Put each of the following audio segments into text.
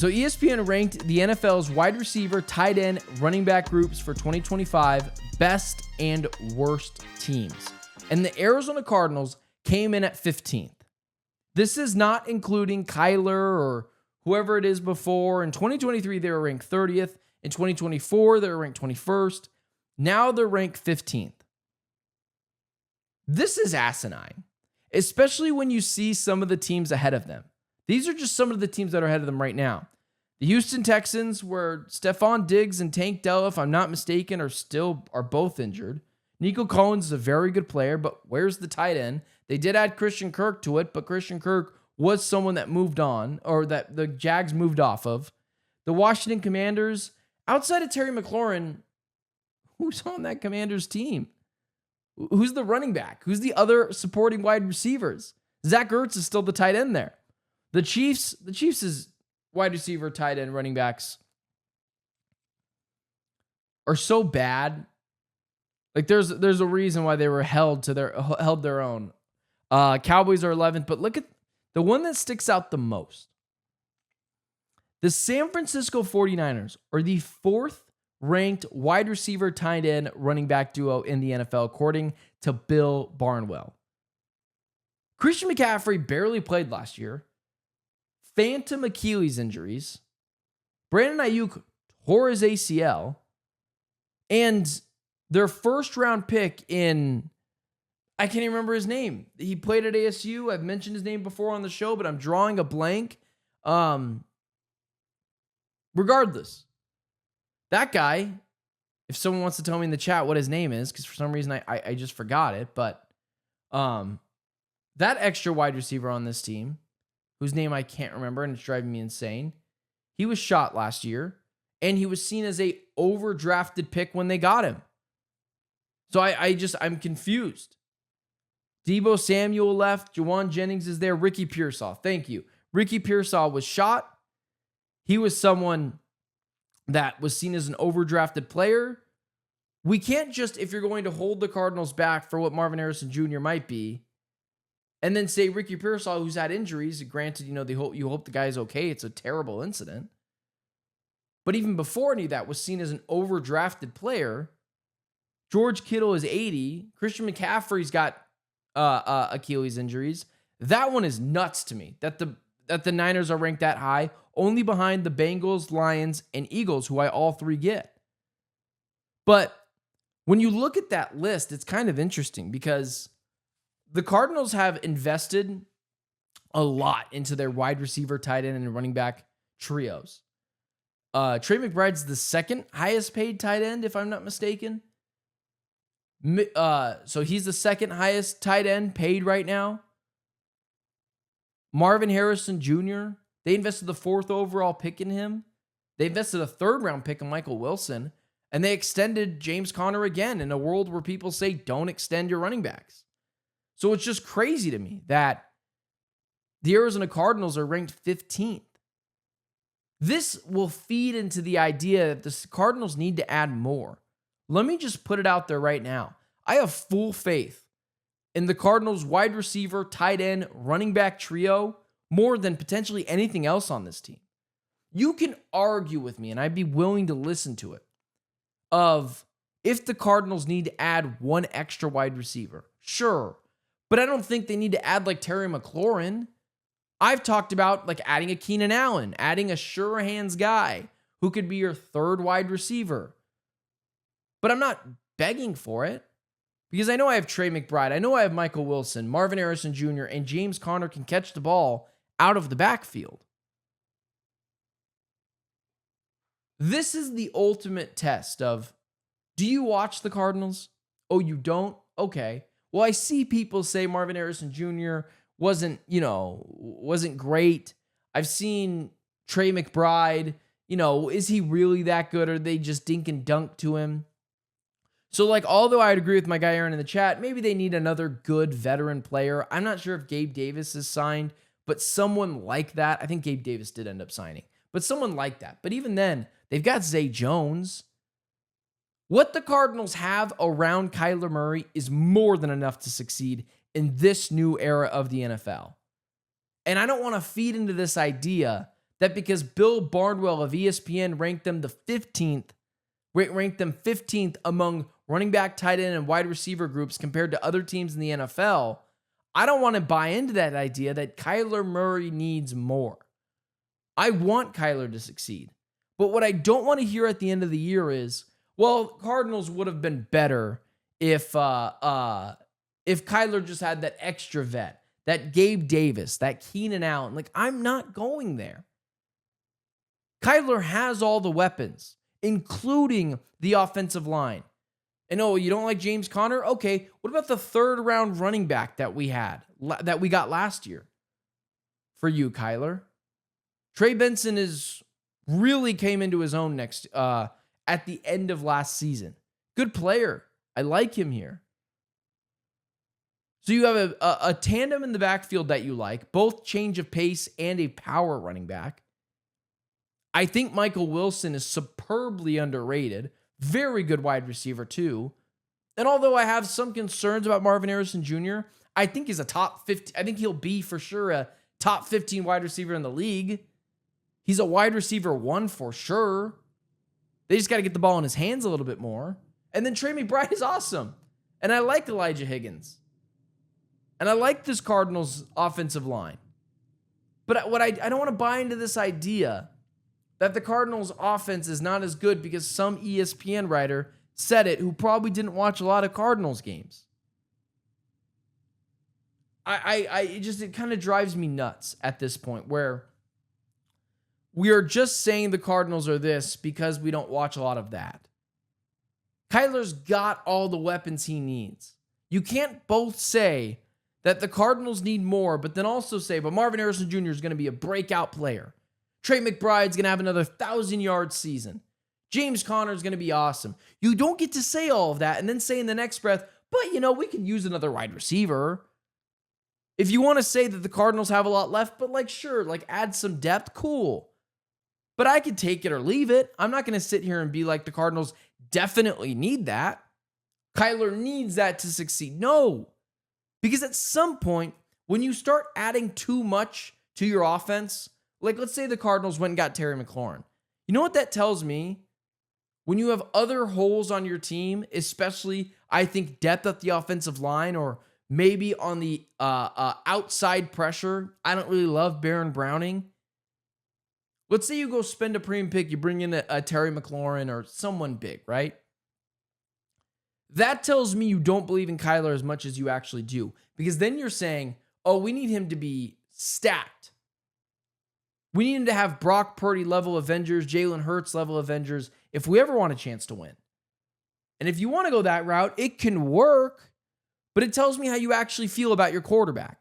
So ESPN ranked the NFL's wide receiver, tight end, running back groups for 2025 best and worst teams. And the Arizona Cardinals came in at 15th. This is not including Kyler or whoever it is before. In 2023, they were ranked 30th. In 2024, they were ranked 21st. Now they're ranked 15th. This is asinine, especially when you see some of the teams ahead of them. These are just some of the teams that are ahead of them right now. The Houston Texans, where Stephon Diggs and Tank Dell, if I'm not mistaken, are both injured. Nico Collins is a very good player, but where's the tight end? They did add Christian Kirk to it, but Christian Kirk was someone that moved on, or that the Jags moved off of. The Washington Commanders, outside of Terry McLaurin, who's on that Commanders team? Who's the running back? Who's the other supporting wide receivers? Zach Ertz is still the tight end there. The Chiefs is wide receiver, tight end, running backs are so bad. Like there's a reason why they were held their own. Cowboys are 11th, but look at the one that sticks out the most. The San Francisco 49ers are the 4th ranked wide receiver, tight end, running back duo in the NFL, according to Bill Barnwell. Christian McCaffrey barely played last year. Phantom Achilles injuries. Brandon Ayuk tore his ACL. And their first round pick in, I can't even remember his name. He played at ASU. I've mentioned his name before on the show, but I'm drawing a blank. Regardless, that guy, if someone wants to tell me in the chat what his name is, because for some reason I just forgot it, but that extra wide receiver on this team, whose name I can't remember and it's driving me insane, he was shot last year, and he was seen as a overdrafted pick when they got him. So I'm confused. Deebo Samuel left. Juwan Jennings is there. Ricky Pearsall. Thank you. Ricky Pearsall was shot. He was someone that was seen as an overdrafted player. We can't just, if you're going to hold the Cardinals back for what Marvin Harrison Jr. might be, and then say Ricky Pearsall, who's had injuries, granted, you hope the guy's okay. It's a terrible incident. But even before any of that, was seen as an overdrafted player. George Kittle is 80. Christian McCaffrey's got Achilles injuries. That one is nuts to me, that the Niners are ranked that high, only behind the Bengals, Lions, and Eagles, who I all three get. But when you look at that list, it's kind of interesting because the Cardinals have invested a lot into their wide receiver, tight end, and running back trios. Trey McBride's the second highest paid tight end, if I'm not mistaken. So he's the second highest tight end paid right now. Marvin Harrison Jr., they invested the 4th overall pick in him. They invested a 3rd round pick in Michael Wilson. And they extended James Conner again in a world where people say don't extend your running backs. So it's just crazy to me that the Arizona Cardinals are ranked 15th. This will feed into the idea that the Cardinals need to add more. Let me just put it out there right now. I have full faith in the Cardinals' wide receiver, tight end, running back trio more than potentially anything else on this team. You can argue with me, and I'd be willing to listen to it, of if the Cardinals need to add one extra wide receiver. Sure. But I don't think they need to add like Terry McLaurin. I've talked about like adding a Keenan Allen, adding a sure hands guy who could be your 3rd wide receiver. But I'm not begging for it because I know I have Trey McBride. I know I have Michael Wilson, Marvin Harrison Jr., and James Conner can catch the ball out of the backfield. This is the ultimate test of, do you watch the Cardinals? Oh, you don't? Okay. Well, I see people say Marvin Harrison Jr. wasn't great. I've seen Trey McBride, is he really that good? Or they just dink and dunk to him? So, although I'd agree with my guy Aaron in the chat, maybe they need another good veteran player. I'm not sure if Gabe Davis is signed, but someone like that. I think Gabe Davis did end up signing, but someone like that. But even then, they've got Zay Jones. What the Cardinals have around Kyler Murray is more than enough to succeed in this new era of the NFL. And I don't want to feed into this idea that because Bill Barnwell of ESPN ranked them 15th among running back, tight end, and wide receiver groups compared to other teams in the NFL, I don't want to buy into that idea that Kyler Murray needs more. I want Kyler to succeed. But what I don't want to hear at the end of the year is, well, Cardinals would have been better if Kyler just had that extra vet, that Gabe Davis, that Keenan Allen. Like, I'm not going there. Kyler has all the weapons, including the offensive line. And oh, you don't like James Conner? Okay, what about the third round running back that we got last year for you, Kyler? Trey Benson really came into his own at the end of last season. Good player. I like him here. So you have a tandem in the backfield that you like, both change of pace and a power running back. I think Michael Wilson is superbly underrated. Very good wide receiver too. And although I have some concerns about Marvin Harrison Jr., I think he's a top 50. I think he'll be for sure a top 15 wide receiver in the league. He's a wide receiver 1 for sure. They just got to get the ball in his hands a little bit more. And then Trey McBride is awesome. And I like Elijah Higgins. And I like this Cardinals offensive line. But I don't want to buy into this idea that the Cardinals offense is not as good because some ESPN writer said it who probably didn't watch a lot of Cardinals games. It kind of drives me nuts at this point where we are just saying the Cardinals are this because we don't watch a lot of that. Kyler's got all the weapons he needs. You can't both say that the Cardinals need more, but then also say, but Marvin Harrison Jr. is going to be a breakout player. Trey McBride's going to have another 1,000-yard season. James Conner is going to be awesome. You don't get to say all of that and then say in the next breath, but, we could use another wide receiver. If you want to say that the Cardinals have a lot left, but sure, add some depth, cool. But I could take it or leave it. I'm not going to sit here and be like the Cardinals definitely need that. Kyler needs that to succeed. No. Because at some point, when you start adding too much to your offense, let's say the Cardinals went and got Terry McLaurin. You know what that tells me? When you have other holes on your team, especially, I think, depth at the offensive line or maybe on the outside pressure. I don't really love Baron Browning. Let's say you go spend a premium pick, you bring in a Terry McLaurin or someone big, right? That tells me you don't believe in Kyler as much as you actually do. Because then you're saying, oh, we need him to be stacked. We need him to have Brock Purdy level Avengers, Jalen Hurts level Avengers, if we ever want a chance to win. And if you want to go that route, it can work, but it tells me how you actually feel about your quarterback.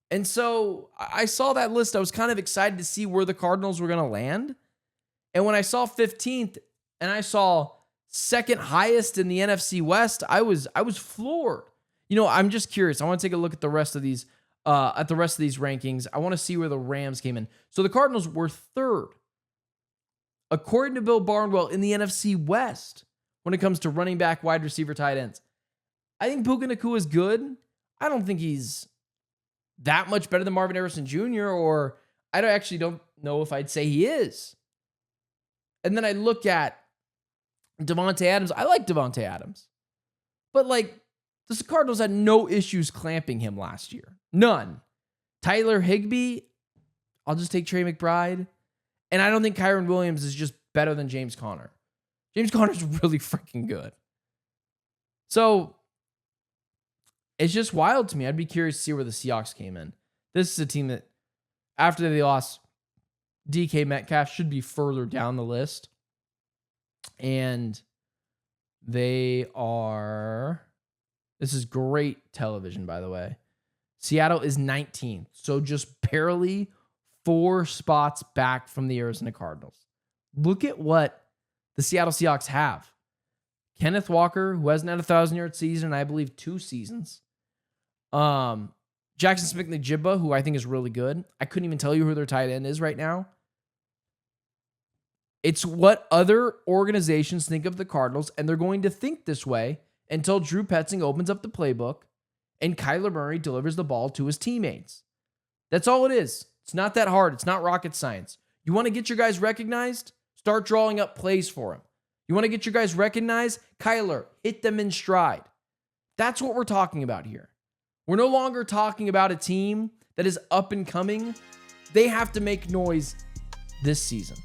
And so I saw that list. I was kind of excited to see where the Cardinals were going to land. And when I saw 15th and I saw second highest in the NFC West, I was floored. I'm just curious. I want to take a look at the rest of these rankings. I want to see where the Rams came in. So the Cardinals were third, according to Bill Barnwell, in the NFC West when it comes to running back, wide receiver, tight ends. I think Puka Nacua is good. I don't think he's that much better than Marvin Harrison Jr., or I don't know if I'd say he is. And then I look at Devontae Adams. I like Devontae Adams. But the Cardinals had no issues clamping him last year. None. Tyler Higbee, I'll just take Trey McBride. And I don't think Kyron Williams is just better than James Conner. James Conner's really freaking good. So it's just wild to me. I'd be curious to see where the Seahawks came in. This is a team that, after they lost DK Metcalf, should be further down the list. And they are... This is great television, by the way. Seattle is 19th, so just barely 4 spots back from the Arizona Cardinals. Look at what the Seattle Seahawks have. Kenneth Walker, who hasn't had a 1,000-yard season in, I believe, 2 seasons. Jackson Smith-Njigba, who I think is really good. I couldn't even tell you who their tight end is right now. It's what other organizations think of the Cardinals, and they're going to think this way until Drew Petzing opens up the playbook and Kyler Murray delivers the ball to his teammates. That's all it is. It's not that hard. It's not rocket science. You want to get your guys recognized? Start drawing up plays for them. You want to get your guys recognized? Kyler, hit them in stride. That's what we're talking about here. We're no longer talking about a team that is up and coming. They have to make noise this season.